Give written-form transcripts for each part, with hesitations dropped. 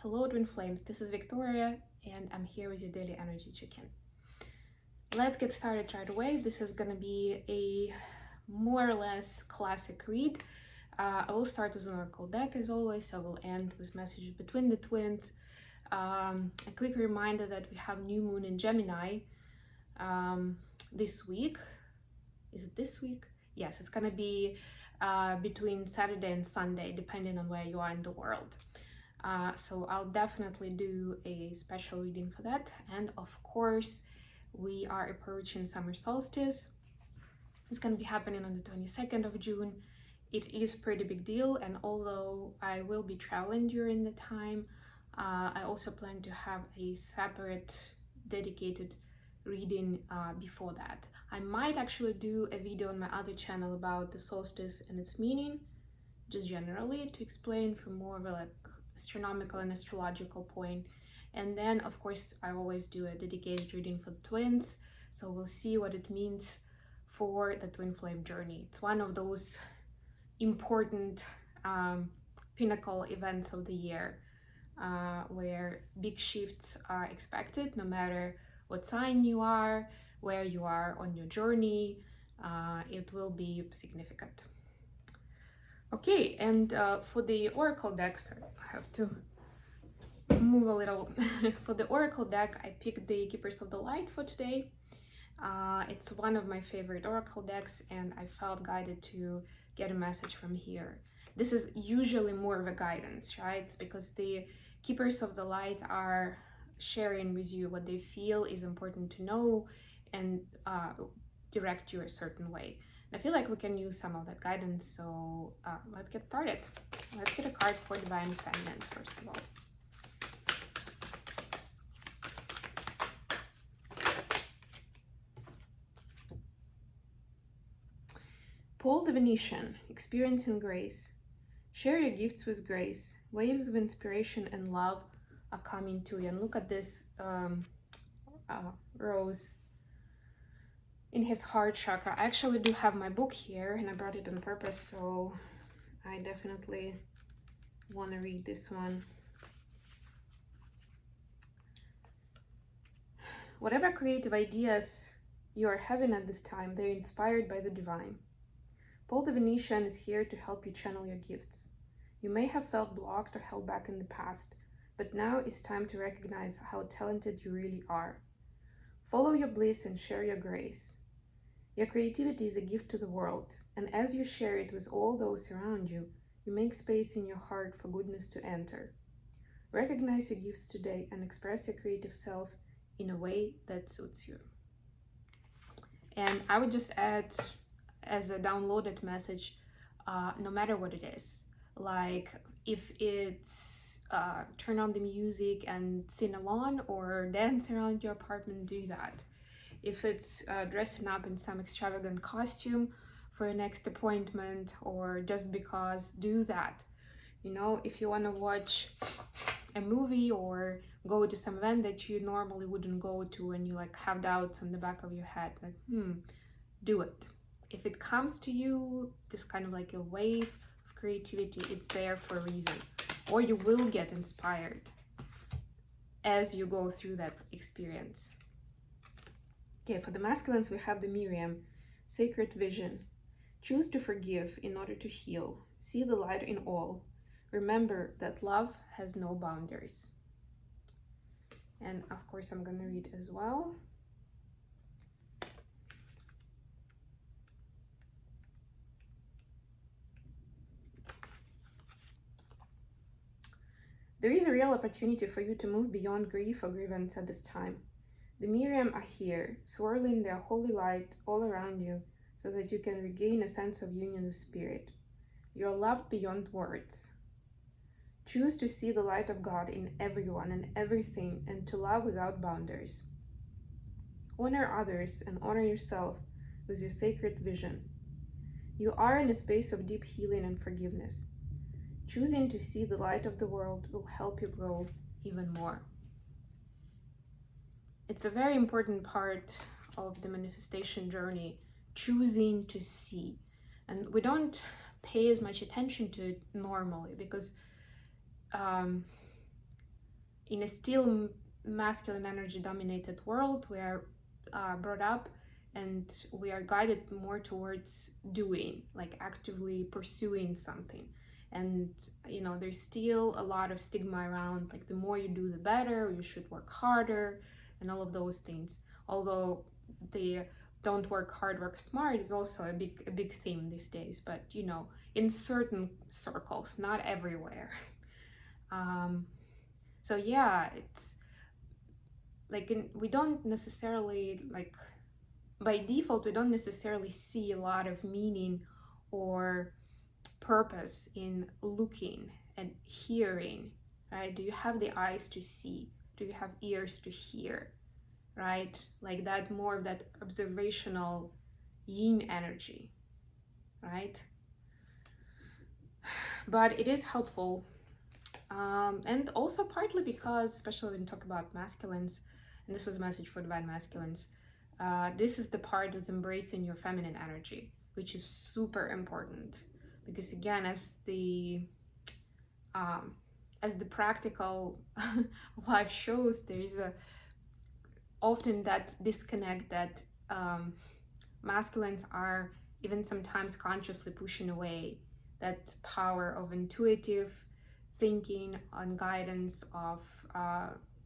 Hello Twin Flames, this is Victoria and I'm here with your daily energy check-in. Let's get started right away. This is gonna be a more or less classic read. I will start with an oracle deck as always. I will end with messages between the twins. A quick reminder that we have new moon in Gemini this week. Is it this week? Yes, it's gonna be between Saturday and Sunday, depending on where you are in the world. So I'll definitely do a special reading for that. And of course, we are approaching summer solstice. It's going to be happening on the 22nd of June. It is a pretty big deal. And although I will be traveling during the time, I also plan to have a separate dedicated reading before that. I might actually do a video on my other channel about the solstice and its meaning, just generally to explain from more of a astronomical and astrological point. And then of course I always do a dedicated reading for the twins, so we'll see what it means for the twin flame journey. It's one of those important pinnacle events of the year where big shifts are expected, no matter what sign you are, where you are on your journey. It will be significant. Okay, and for the oracle decks, I have to move a little. For the oracle deck, I picked the Keepers of the Light for today. It's one of my favorite oracle decks, and I felt guided to get a message from here. This is usually more of a guidance, right? It's because the Keepers of the Light are sharing with you what they feel is important to know and direct you a certain way. I feel like we can use some of that guidance, so let's get started. Let's get a card for Divine Feminines, first of all. Paul the Venetian, experiencing grace. Share your gifts with grace. Waves of inspiration and love are coming to you. And look at this rose in his heart chakra. I actually do have my book here and I brought it on purpose, so I definitely want to read this one. Whatever creative ideas you are having at this time, they're inspired by the divine. Paul the Venetian is here to help you channel your gifts. You may have felt blocked or held back in the past, but now it's time to recognize how talented you really are. Follow your bliss and share your grace. Your creativity is a gift to the world, and as you share it with all those around you, you make space in your heart for goodness to enter. Recognize your gifts today and express your creative self in a way that suits you. And I would just add as a downloaded message, no matter what it is, like if it's turn on the music and sing along or dance around your apartment, do that. If it's dressing up in some extravagant costume for your next appointment or just because, do that. You know, if you want to watch a movie or go to some event that you normally wouldn't go to and you like have doubts on the back of your head, like, do it. If it comes to you, just kind of like a wave of creativity, it's there for a reason. Or you will get inspired as you go through that experience. Okay, for the masculines, we have the Miriam, sacred vision. Choose to forgive in order to heal. See the light in all. Remember that love has no boundaries. And of course, I'm going to read as well. There is a real opportunity for you to move beyond grief or grievance at this time. The Miriam are here, swirling their holy light all around you so that you can regain a sense of union with spirit. You are loved beyond words. Choose to see the light of God in everyone and everything and to love without boundaries. Honor others and honor yourself with your sacred vision. You are in a space of deep healing and forgiveness. Choosing to see the light of the world will help you grow even more. It's a very important part of the manifestation journey, choosing to see. And we don't pay as much attention to it normally because in a still masculine energy dominated world, we are brought up and we are guided more towards doing, like actively pursuing something. And there's still a lot of stigma around, like the more you do the better, you should work harder and all of those things. Although the don't work hard, work smart is also a big theme these days, but in certain circles, not everywhere. So yeah, it's like we don't necessarily, like by default, we don't necessarily see a lot of meaning or purpose in looking and hearing, right? Do you have the eyes to see? Do you have ears to hear, right? Like that, more of that observational yin energy, right? But it is helpful. And also partly because, especially when you talk about masculines, and this was a message for divine masculines, this is the part of embracing your feminine energy, which is super important. Because again, as the practical life shows, there is often that disconnect that masculines are even sometimes consciously pushing away, that power of intuitive thinking and guidance of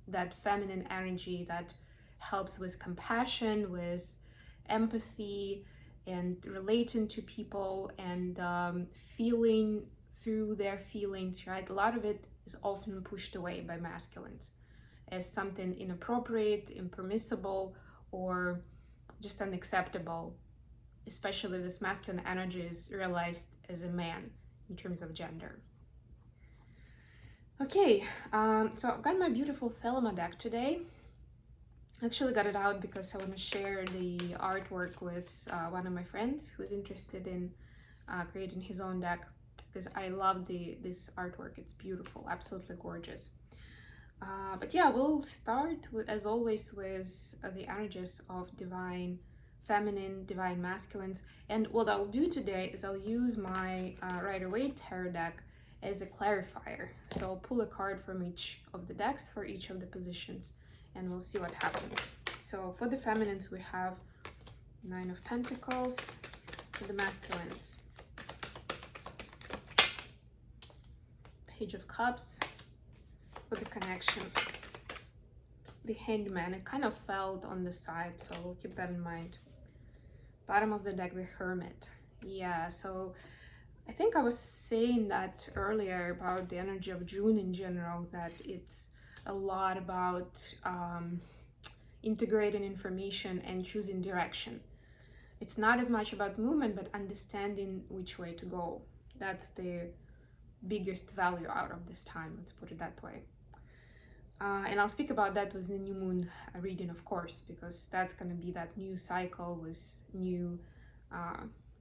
that feminine energy that helps with compassion, with empathy, and relating to people, and feeling through their feelings, right? A lot of it is often pushed away by masculines as something inappropriate, impermissible, or just unacceptable, especially if this masculine energy is realized as a man in terms of gender. Okay, so I've got my beautiful Thelema deck today. I actually got it out because I want to share the artwork with one of my friends who's interested in creating his own deck, because I love this artwork. It's beautiful, absolutely gorgeous. But yeah, we'll start as always with the energies of divine feminine, divine masculines. And what I'll do today is I'll use my Rider-Waite tarot deck as a clarifier. So I'll pull a card from each of the decks for each of the positions, and we'll see what happens. So for the feminines, we have Nine of Pentacles. For the masculines, Page of Cups. For the connection, the Hangman. It kind of fell on the side, so we'll keep that in mind. Bottom of the deck, the Hermit. Yeah, so I think I was saying that earlier about the energy of June in general, that it's a lot about integrating information and choosing direction. It's not as much about movement, but understanding which way to go. That's the biggest value out of this time, let's put it that way. And I'll speak about that with the new moon reading, of course, because that's going to be that new cycle with new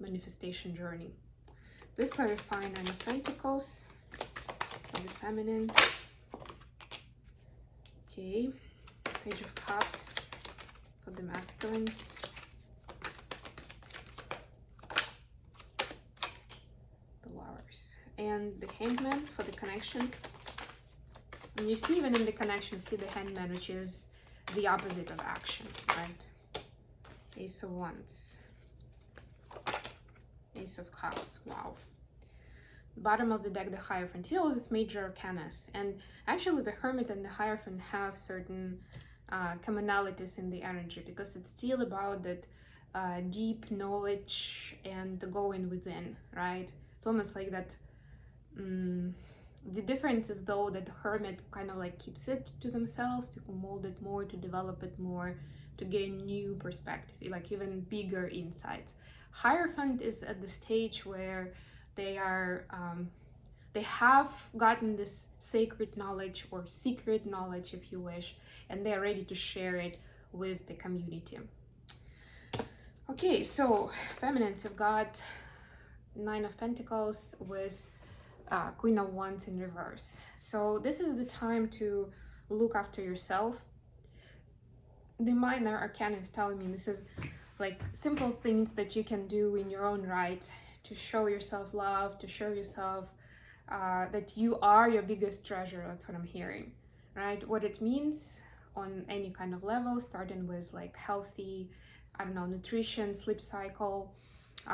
manifestation journey. Please clarify Nine of Pentacles for the feminines. Okay, Page of Cups for the masculines. The Lovers. And the Hangman for the connection. And you see, even in the connection, see the Hangman, which is the opposite of action, right? Ace of Wands. Ace of Cups. Wow. Bottom of the deck, the Hierophant. See all these major arcanas, and actually the Hermit and the Hierophant have certain commonalities in the energy, because it's still about that deep knowledge and the going within, right? It's almost like that. The difference is though that the Hermit kind of like keeps it to themselves, to mold it more, to develop it more, to gain new perspectives, like even bigger insights. Hierophant is at the stage where they are they have gotten this sacred knowledge, or secret knowledge if you wish, and they are ready to share it with the community. Okay, so feminines, you've got Nine of Pentacles with Queen of Wands in reverse. So this is the time to look after yourself. The minor arcana is telling me this is like simple things that you can do in your own right to show yourself love, to show yourself that you are your biggest treasure. That's what I'm hearing, right? What it means on any kind of level, starting with like healthy, I don't know, nutrition, sleep cycle,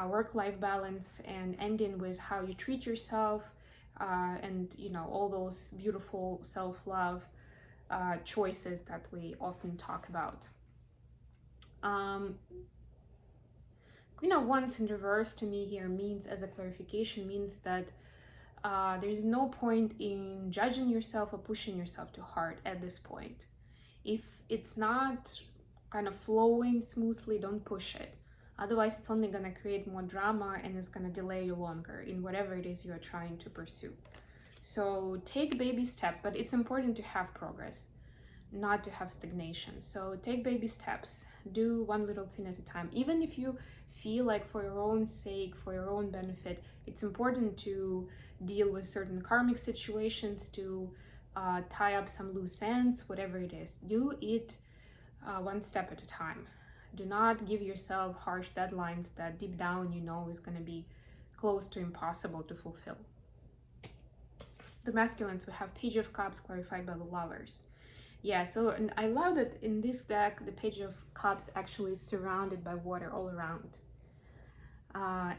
work-life balance, and ending with how you treat yourself, and you know, all those beautiful self-love choices that we often talk about. You know, once in reverse to me here means, as a clarification, means that there's no point in judging yourself or pushing yourself too hard at this point. If it's not kind of flowing smoothly, don't push it. Otherwise, it's only going to create more drama and it's going to delay you longer in whatever it is you're trying to pursue. So take baby steps, but it's important to have progress, not to have stagnation. So take baby steps, do one little thing at a time. Even if you feel like for your own sake, for your own benefit, it's important to deal with certain karmic situations, to tie up some loose ends, whatever it is. Do it one step at a time. Do not give yourself harsh deadlines that deep down you know is going to be close to impossible to fulfill. The masculines, we have Page of Cups clarified by the Lovers. Yeah, so and I love that in this deck, the Page of Cups actually is surrounded by water all around.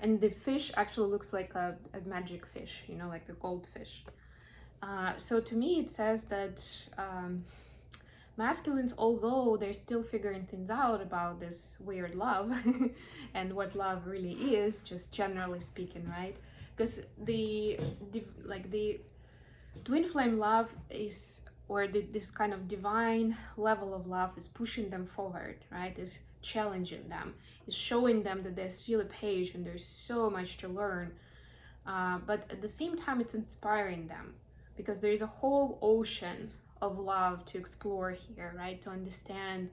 And the fish actually looks like a magic fish, you know, like the goldfish. So to me, it says that masculines, although they're still figuring things out about this weird love and what love really is, just generally speaking, right? Because the twin flame love is, or this kind of divine level of love is pushing them forward, right? Is challenging them, is showing them that they're still a page and there's so much to learn. But at the same time, it's inspiring them because there's a whole ocean of love to explore here, right? To understand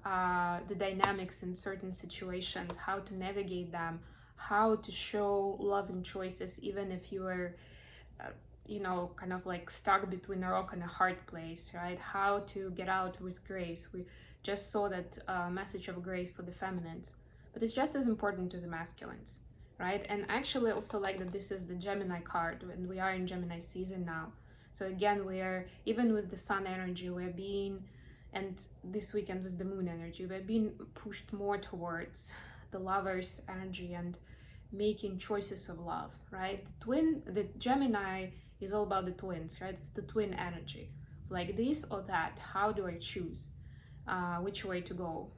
the dynamics in certain situations, how to navigate them, how to show loving choices, even if you are, you know, kind of like stuck between a rock and a hard place, right? How to get out with grace. We just saw that message of grace for the feminines, but it's just as important to the masculines, right? And actually also like that this is the Gemini card, and we are in Gemini season now. So again, we are, even with the sun energy, we're being, and this weekend with the moon energy, we're being pushed more towards the Lovers energy and making choices of love, right? The Gemini is all about the twins, right? It's the twin energy, like this or that. How do I choose which way to go?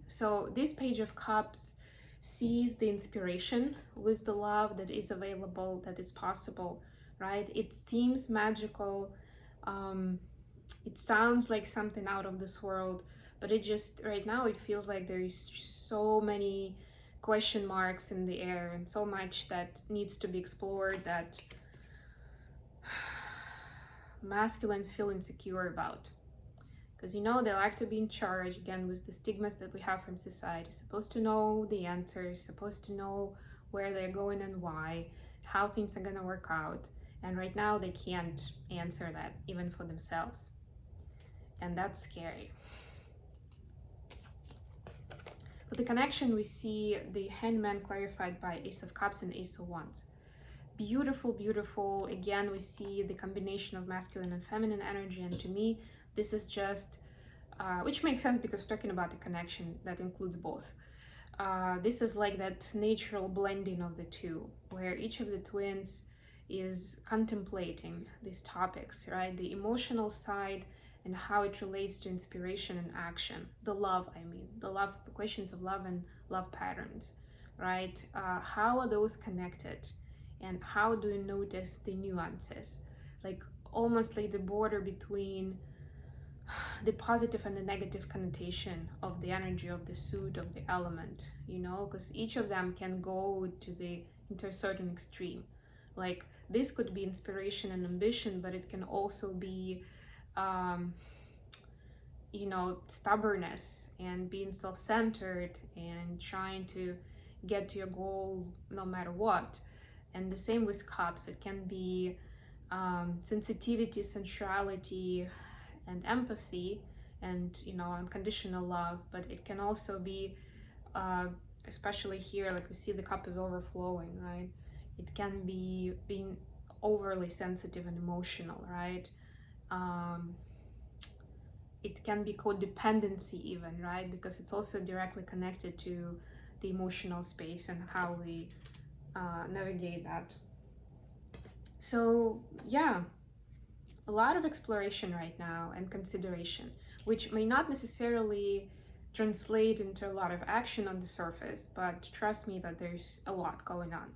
So this Page of Cups sees the inspiration with the love that is available, that is possible, right? It seems magical. It sounds like something out of this world, but it just, right now, it feels like there is so many question marks in the air and so much that needs to be explored that masculines feel insecure about. Because, you know, they like to be in charge, again, with the stigmas that we have from society. Supposed to know the answers, supposed to know where they're going and why, how things are going to work out. And right now they can't answer that even for themselves. And that's scary. For the connection, we see the Hangman clarified by Ace of Cups and Ace of Wands. Beautiful, beautiful. Again, we see the combination of masculine and feminine energy. And to me, this is just, which makes sense because we're talking about a connection that includes both. This is like that natural blending of the two, where each of the twins is contemplating these topics, right? The emotional side and how it relates to inspiration and action. The love, I mean, the questions of love and love patterns, right? How are those connected? And how do you notice the nuances? Like almost like the border between the positive and the negative connotation of the energy of the suit, of the element, you know, because each of them can go into a certain extreme. Like this could be inspiration and ambition, but it can also be, you know, stubbornness and being self-centered and trying to get to your goal no matter what. And the same with cups. It can be sensitivity, sensuality, and empathy, and, you know, unconditional love. But it can also be, especially here, like we see the cup is overflowing, right? It can be being overly sensitive and emotional, right? it can be codependency even, right? Because it's also directly connected to the emotional space and how we navigate that. So yeah, a lot of exploration right now and consideration, which may not necessarily translate into a lot of action on the surface, but trust me that there's a lot going on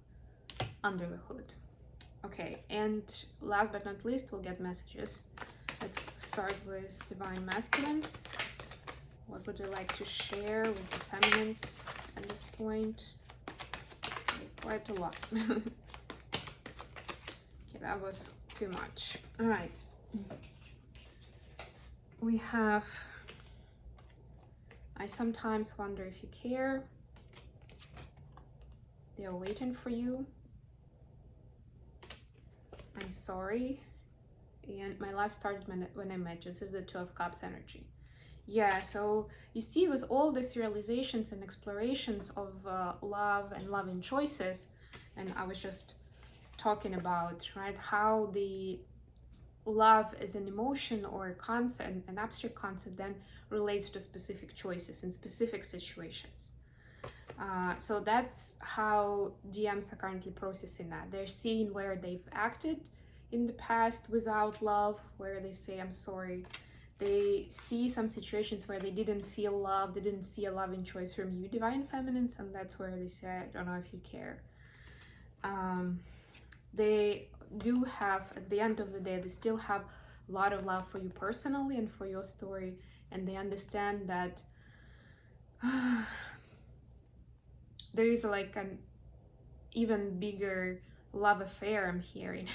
under the hood. Okay, and last but not least, we'll get messages. Let's start with divine masculines. What would they like to share with the feminines at this point? Quite a lot. Okay, that was too much. All right. We have, I sometimes wonder if you care. They are waiting for you. I'm sorry. And my life started when I met you. This is the Two of Cups energy. Yeah, so you see, with all these realizations and explorations of love and loving choices, and I was just talking about, right, how the love is an emotion or a concept, an abstract concept, then relates to specific choices in specific situations. So that's how DMs are currently processing that. They're seeing where they've acted in the past without love, where they say, I'm sorry. They see some situations where they didn't feel love, they didn't see a loving choice from you, divine feminines, and that's where they say, I don't know if you care. They do have, at the end of the day, they still have a lot of love for you personally and for your story, and they understand that there is like an even bigger love affair I'm hearing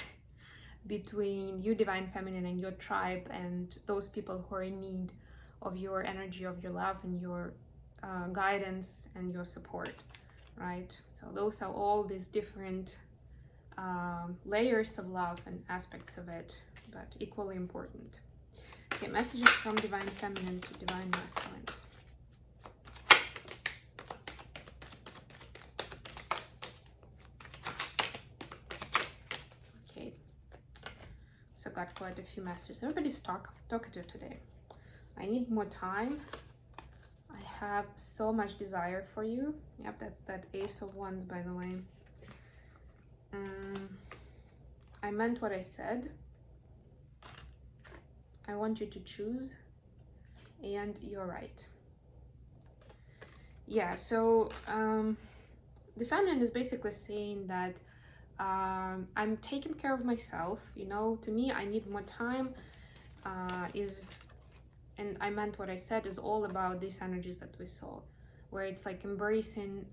between you, divine feminine, and your tribe, and those people who are in need of your energy, of your love, and your guidance and your support, right? So those are all these different layers of love and aspects of it, but equally important. Okay, messages from divine feminine to divine masculines. Okay, so got quite a few messages. Everybody's talkative today. I need more time. I have so much desire for you. Yep, that's that Ace of Wands, by the way. I meant what I said. I want you to choose, and you're right. Yeah, so the feminine is basically saying that I'm taking care of myself, you know. To me, I need more time, and I meant what I said, is all about these energies that we saw, where it's like embracing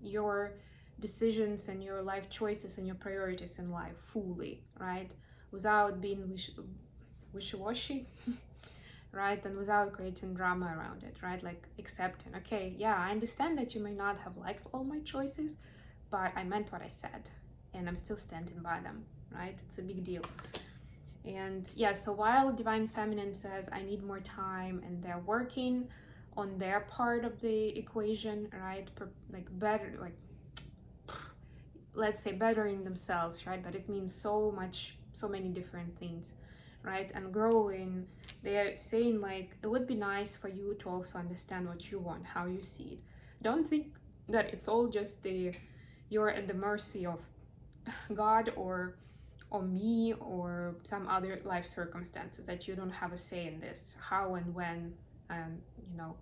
your decisions and your life choices and your priorities in life fully, right? Without being wishy-washy, right? And without creating drama around it, right? Like accepting, okay, yeah, I understand that you may not have liked all my choices, but I meant what I said, and I'm still standing by them, right? It's a big deal. And yeah, so while divine feminine says I need more time, and they're working on their part of the equation, right? Like better, like let's say bettering themselves, right? But it means so many different things, right? And growing, they're saying like it would be nice for you to also understand what you want, how you see it. Don't think that it's all just you're at the mercy of God or me or some other life circumstances, that you don't have a say in this, how and when, and you know,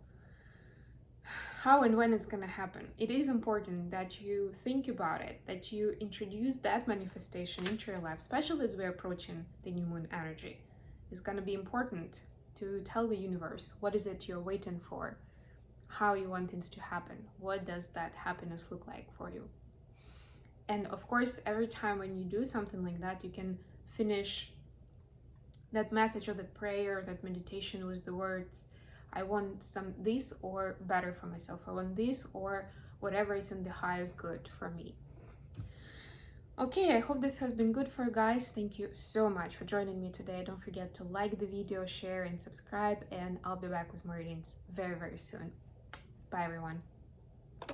how and when it's gonna happen. It is important that you think about it, that you introduce that manifestation into your life, especially as we're approaching the new moon energy. It's gonna be important to tell the universe what is it you're waiting for, how you want things to happen, what does that happiness look like for you. And of course, every time when you do something like that, you can finish that message or that prayer or that meditation with the words, I want this or better for myself. I want this or whatever is in the highest good for me. Okay, I hope this has been good for you guys. Thank you so much for joining me today. Don't forget to like the video, share, and subscribe, and I'll be back with more readings very, very soon. Bye, everyone.